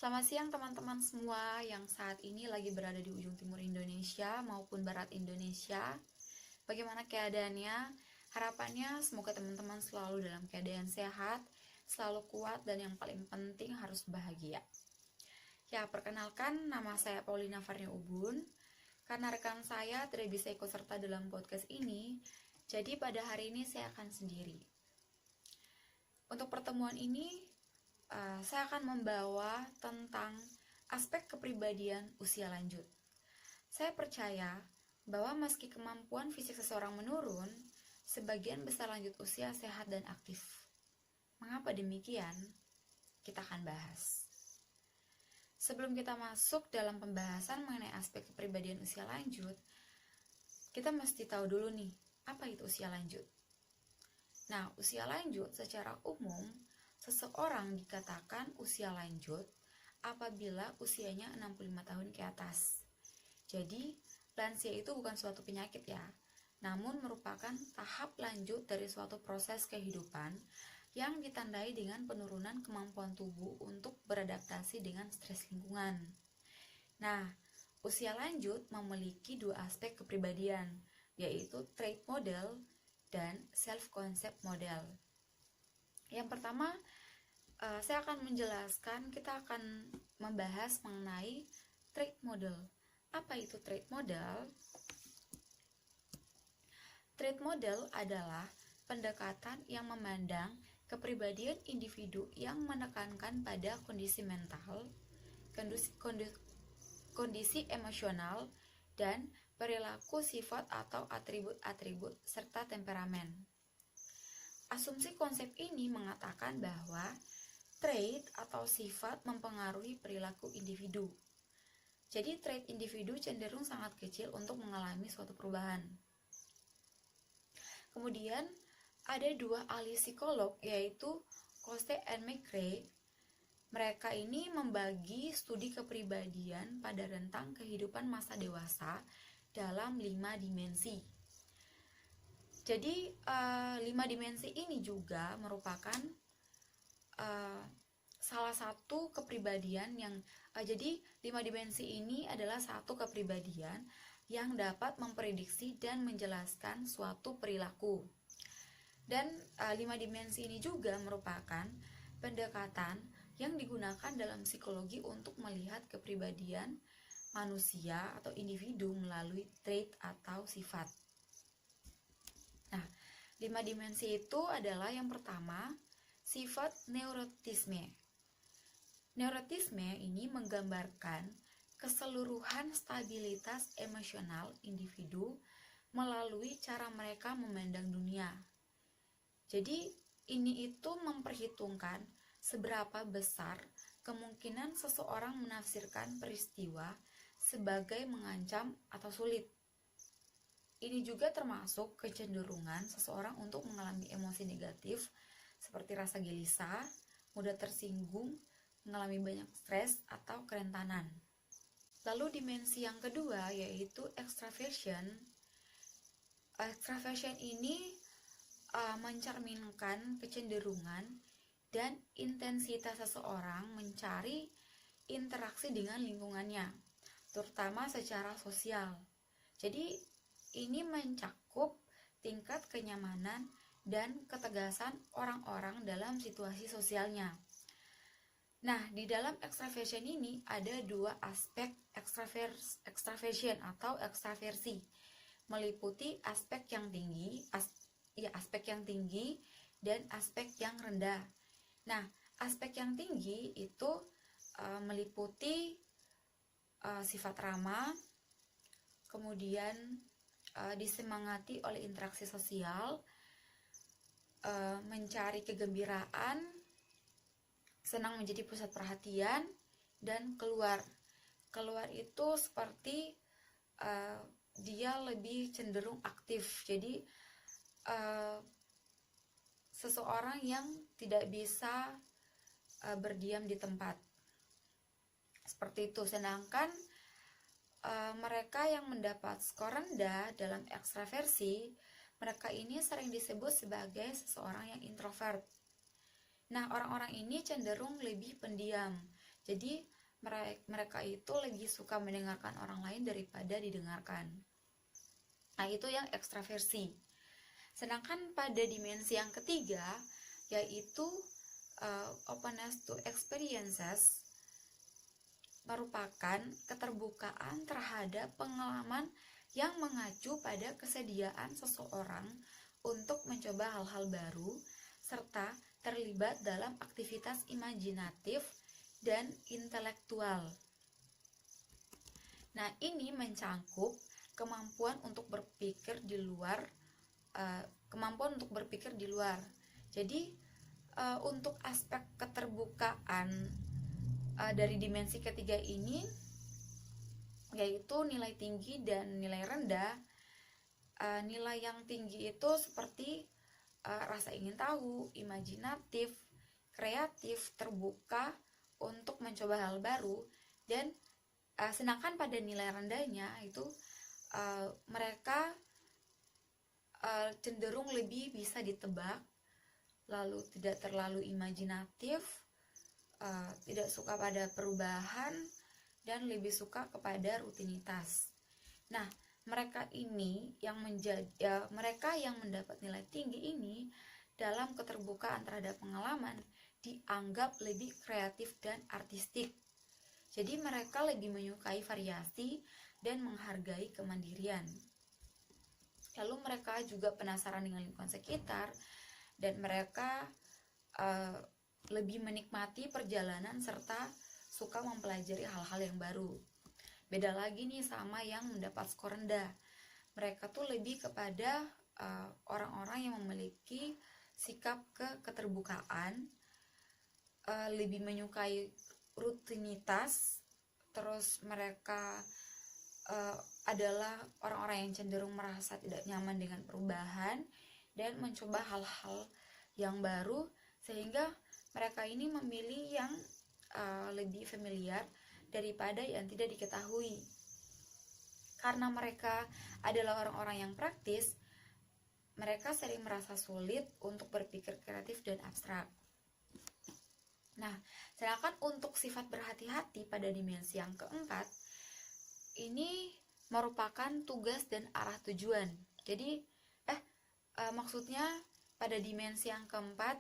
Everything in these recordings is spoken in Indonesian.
Selamat siang teman-teman semua yang saat ini lagi berada di ujung timur Indonesia maupun barat Indonesia. Bagaimana keadaannya? Harapannya semoga teman-teman selalu dalam keadaan sehat, selalu kuat, dan yang paling penting harus bahagia. Ya, perkenalkan, nama saya Paulina Farnia Ubun. Karena rekan saya tidak bisa ikut serta dalam podcast ini, jadi pada hari ini saya akan sendiri. Untuk pertemuan ini, saya akan membawa tentang aspek kepribadian usia lanjut. Saya percaya bahwa meski kemampuan fisik seseorang menurun, sebagian besar lanjut usia sehat dan aktif. Mengapa demikian? Kita akan bahas. Sebelum kita masuk dalam pembahasan mengenai aspek kepribadian usia lanjut, kita mesti tahu dulu nih, apa itu usia lanjut? Nah, usia lanjut secara umum, seseorang dikatakan usia lanjut apabila usianya 65 tahun ke atas. Jadi, lansia itu bukan suatu penyakit ya, namun merupakan tahap lanjut dari suatu proses kehidupan yang ditandai dengan penurunan kemampuan tubuh untuk beradaptasi dengan stres lingkungan. Nah, usia lanjut memiliki dua aspek kepribadian, yaitu trait model dan self-concept model. Yang pertama, saya akan menjelaskan, kita akan membahas mengenai trait model. Apa itu trait model? Trait model adalah pendekatan yang memandang kepribadian individu yang menekankan pada kondisi mental, kondisi emosional, dan perilaku sifat atau atribut-atribut serta temperamen. Asumsi konsep ini mengatakan bahwa trait atau sifat mempengaruhi perilaku individu. Jadi trait individu cenderung sangat kecil untuk mengalami suatu perubahan. Kemudian ada dua ahli psikolog, yaitu Coste and McCrae. Mereka ini membagi studi kepribadian pada rentang kehidupan masa dewasa dalam 5 dimensi. Jadi 5 dimensi ini juga merupakan salah satu kepribadian yang jadi 5 dimensi ini adalah satu kepribadian yang dapat memprediksi dan menjelaskan suatu perilaku. Dan 5 dimensi ini juga merupakan pendekatan yang digunakan dalam psikologi untuk melihat kepribadian manusia atau individu melalui trait atau sifat. Nah, 5 dimensi itu adalah yang pertama, sifat neurotisme. Neurotisme ini menggambarkan keseluruhan stabilitas emosional individu melalui cara mereka memandang dunia. Jadi, ini itu memperhitungkan seberapa besar kemungkinan seseorang menafsirkan peristiwa sebagai mengancam atau sulit. Ini juga termasuk kecenderungan seseorang untuk mengalami emosi negatif seperti rasa gelisah, mudah tersinggung, mengalami banyak stres atau kerentanan. Lalu dimensi yang kedua yaitu extraversion. Extraversion ini mencerminkan kecenderungan dan intensitas seseorang mencari interaksi dengan lingkungannya, terutama secara sosial. Jadi ini mencakup tingkat kenyamanan dan ketegasan orang-orang dalam situasi sosialnya. Nah, di dalam extraversion ini ada dua aspek extraversion atau ekstraversi, meliputi aspek yang tinggi, dan aspek yang rendah. Nah, aspek yang tinggi itu meliputi sifat ramah, kemudian disemangati oleh interaksi sosial, mencari kegembiraan, senang menjadi pusat perhatian, dan keluar itu seperti dia lebih cenderung aktif. Jadi seseorang yang tidak bisa berdiam di tempat seperti itu. Sedangkan mereka yang mendapat skor rendah dalam ekstraversi, mereka ini sering disebut sebagai seseorang yang introvert. Nah, orang-orang ini cenderung lebih pendiam. Jadi mereka itu lebih suka mendengarkan orang lain daripada didengarkan. Nah, itu yang ekstraversi. Sedangkan pada dimensi yang ketiga, yaitu openness to experiences, merupakan keterbukaan terhadap pengalaman yang mengacu pada kesediaan seseorang untuk mencoba hal-hal baru, serta terlibat dalam aktivitas imajinatif dan intelektual. Nah, ini mencangkup kemampuan untuk berpikir di luar, Jadi, untuk aspek keterbukaan dari dimensi ketiga ini, yaitu nilai tinggi dan nilai rendah. Nilai yang tinggi itu seperti rasa ingin tahu, imajinatif, kreatif, terbuka untuk mencoba hal baru, dan sedangkan pada nilai rendahnya itu mereka cenderung lebih bisa ditebak, lalu tidak terlalu imajinatif, tidak suka pada perubahan, dan lebih suka kepada rutinitas. Nah, mereka yang mendapat nilai tinggi ini dalam keterbukaan terhadap pengalaman dianggap lebih kreatif dan artistik. Jadi mereka lebih menyukai variasi dan menghargai kemandirian. Lalu mereka juga penasaran dengan lingkungan sekitar, dan mereka lebih menikmati perjalanan serta suka mempelajari hal-hal yang baru. Beda lagi nih sama yang mendapat skor rendah. Mereka tuh lebih kepada orang-orang yang memiliki sikap keterbukaan, lebih menyukai rutinitas, terus mereka adalah orang-orang yang cenderung merasa tidak nyaman dengan perubahan dan mencoba hal-hal yang baru, sehingga mereka ini memilih yang lebih familiar daripada yang tidak diketahui. Karena mereka adalah orang-orang yang praktis, mereka sering merasa sulit untuk berpikir kreatif dan abstrak. Nah, sedangkan untuk sifat berhati-hati pada dimensi yang keempat, ini merupakan tugas dan arah tujuan. Jadi, maksudnya pada dimensi yang keempat,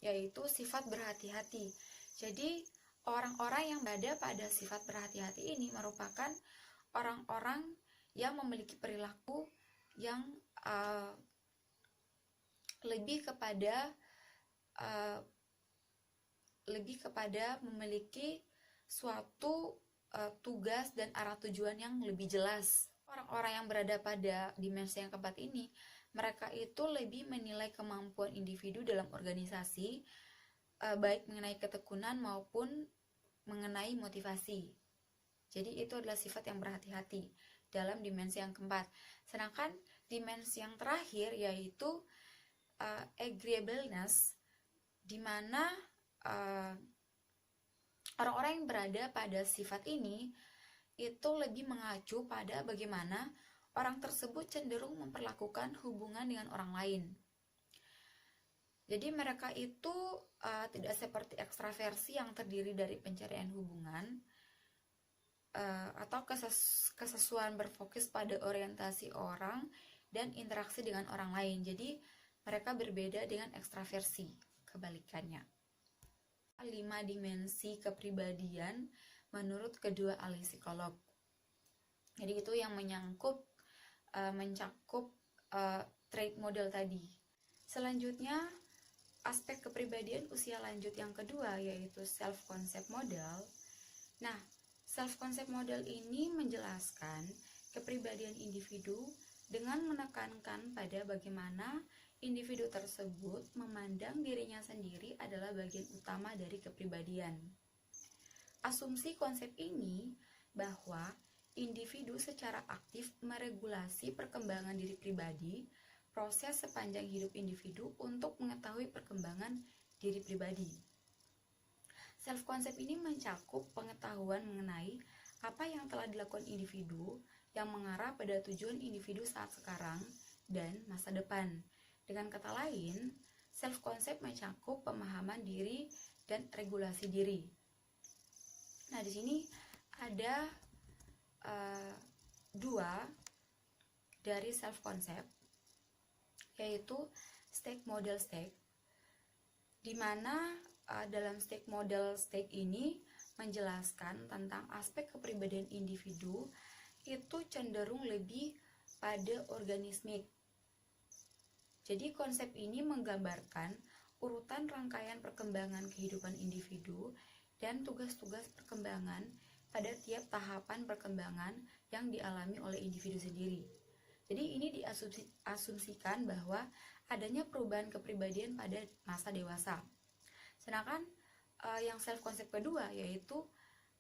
yaitu sifat berhati-hati. Jadi, orang-orang yang berada pada sifat berhati-hati ini merupakan orang-orang yang memiliki perilaku yang lebih kepada memiliki suatu tugas dan arah tujuan yang lebih jelas. Orang-orang yang berada pada dimensi yang keempat ini, mereka itu lebih menilai kemampuan individu dalam organisasi, baik mengenai ketekunan maupun mengenai motivasi. Jadi itu adalah sifat yang berhati-hati dalam dimensi yang keempat. Sedangkan dimensi yang terakhir yaitu agreeableness, di mana orang-orang yang berada pada sifat ini itu lebih mengacu pada bagaimana orang tersebut cenderung memperlakukan hubungan dengan orang lain. Jadi mereka itu tidak seperti ekstraversi yang terdiri dari pencarian hubungan atau kesesuaian berfokus pada orientasi orang dan interaksi dengan orang lain. Jadi mereka berbeda dengan ekstraversi, kebalikannya. 5 dimensi kepribadian menurut kedua ahli psikolog. Jadi itu yang mencakup trait model tadi. Selanjutnya, aspek kepribadian usia lanjut yang kedua yaitu self-concept model. Nah, self-concept model ini menjelaskan kepribadian individu dengan menekankan pada bagaimana individu tersebut memandang dirinya sendiri adalah bagian utama dari kepribadian. Asumsi konsep ini bahwa individu secara aktif meregulasi perkembangan diri pribadi, proses sepanjang hidup individu untuk mengetahui perkembangan diri pribadi. Self-concept ini mencakup pengetahuan mengenai apa yang telah dilakukan individu yang mengarah pada tujuan individu saat sekarang dan masa depan. Dengan kata lain, self-concept mencakup pemahaman diri dan regulasi diri. Nah, Nah, di sini ada dua dari self concept, yaitu stake model stake, di mana dalam stake model stake ini menjelaskan tentang aspek kepribadian individu itu cenderung lebih pada organismik. Jadi konsep ini menggambarkan urutan rangkaian perkembangan kehidupan individu dan tugas-tugas perkembangan pada tiap tahapan perkembangan yang dialami oleh individu sendiri. Jadi ini diasumsikan bahwa adanya perubahan kepribadian pada masa dewasa. Sedangkan yang self concept kedua yaitu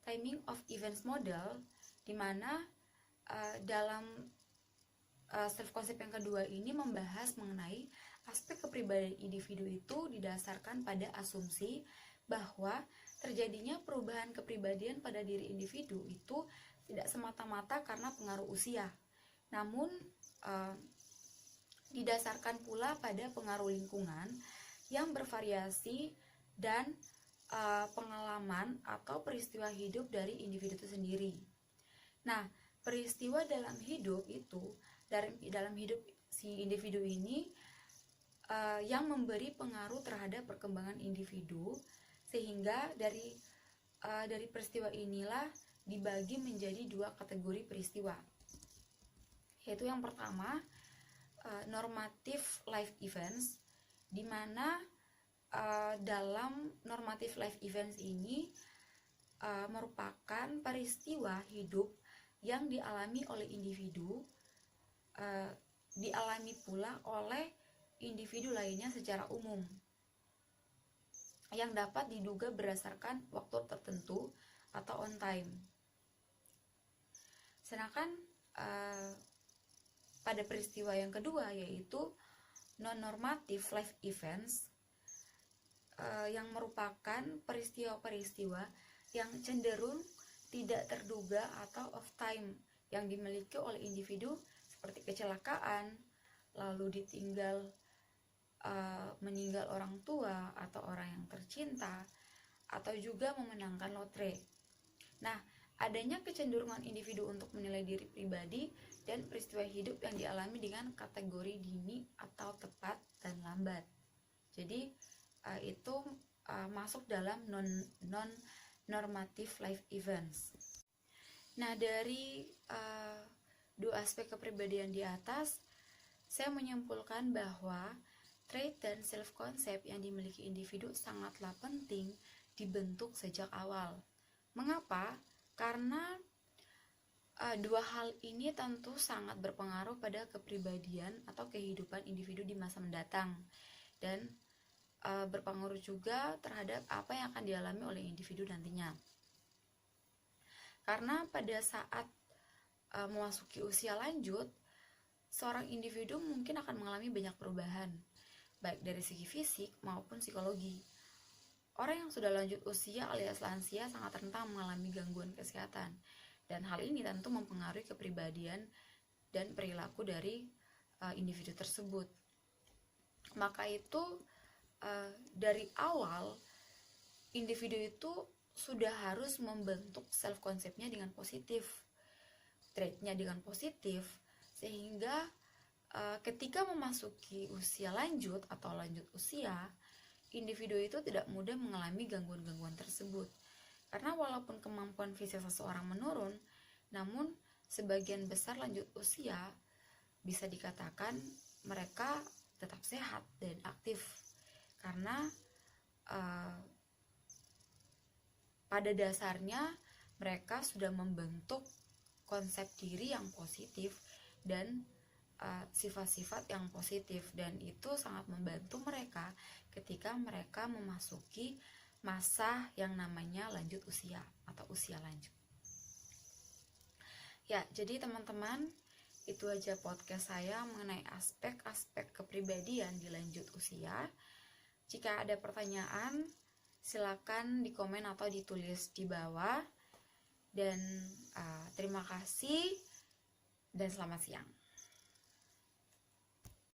timing of events model, di mana dalam self concept yang kedua ini membahas mengenai aspek kepribadian individu itu didasarkan pada asumsi bahwa terjadinya perubahan kepribadian pada diri individu itu tidak semata-mata karena pengaruh usia, namun didasarkan pula pada pengaruh lingkungan yang bervariasi dan pengalaman atau peristiwa hidup dari individu itu sendiri. Nah, peristiwa dalam hidup itu, dalam hidup si individu ini yang memberi pengaruh terhadap perkembangan individu, sehingga dari peristiwa inilah dibagi menjadi dua kategori peristiwa, yaitu yang pertama normative life events, di mana dalam normative life events ini merupakan peristiwa hidup yang dialami oleh individu, dialami pula oleh individu lainnya secara umum, yang dapat diduga berdasarkan waktu tertentu atau on time. Sedangkan pada peristiwa yang kedua yaitu non-normative life events, yang merupakan peristiwa-peristiwa yang cenderung tidak terduga atau off time yang dimiliki oleh individu, seperti kecelakaan, lalu meninggal orang tua atau orang yang tercinta, atau juga memenangkan lotre. Nah, adanya kecenderungan individu untuk menilai diri pribadi dan peristiwa hidup yang dialami dengan kategori dini atau tepat dan lambat. Jadi itu masuk dalam non-normative life events. Nah, dari dua aspek kepribadian di atas, saya menyimpulkan bahwa trait dan self concept yang dimiliki individu sangatlah penting dibentuk sejak awal. Mengapa? Karena dua hal ini tentu sangat berpengaruh pada kepribadian atau kehidupan individu di masa mendatang, dan berpengaruh juga terhadap apa yang akan dialami oleh individu nantinya. Karena pada saat memasuki usia lanjut, seorang individu mungkin akan mengalami banyak perubahan, baik dari segi fisik maupun psikologi. Orang yang sudah lanjut usia alias lansia sangat rentan mengalami gangguan kesehatan, dan hal ini tentu mempengaruhi kepribadian dan perilaku dari individu tersebut. Maka itu dari awal individu itu sudah harus membentuk self konsepnya dengan positif, traitnya dengan positif, sehingga ketika memasuki usia lanjut atau lanjut usia, individu itu tidak mudah mengalami gangguan-gangguan tersebut. Karena walaupun kemampuan fisik seseorang menurun, namun sebagian besar lanjut usia bisa dikatakan mereka tetap sehat dan aktif, karena pada dasarnya mereka sudah membentuk konsep diri yang positif dan sifat-sifat yang positif, dan itu sangat membantu mereka ketika mereka memasuki masa yang namanya lanjut usia atau usia lanjut. Ya, jadi teman-teman, itu aja podcast saya mengenai aspek-aspek kepribadian di lanjut usia. Jika ada pertanyaan, silakan di komen atau ditulis di bawah. Dan terima kasih dan selamat siang.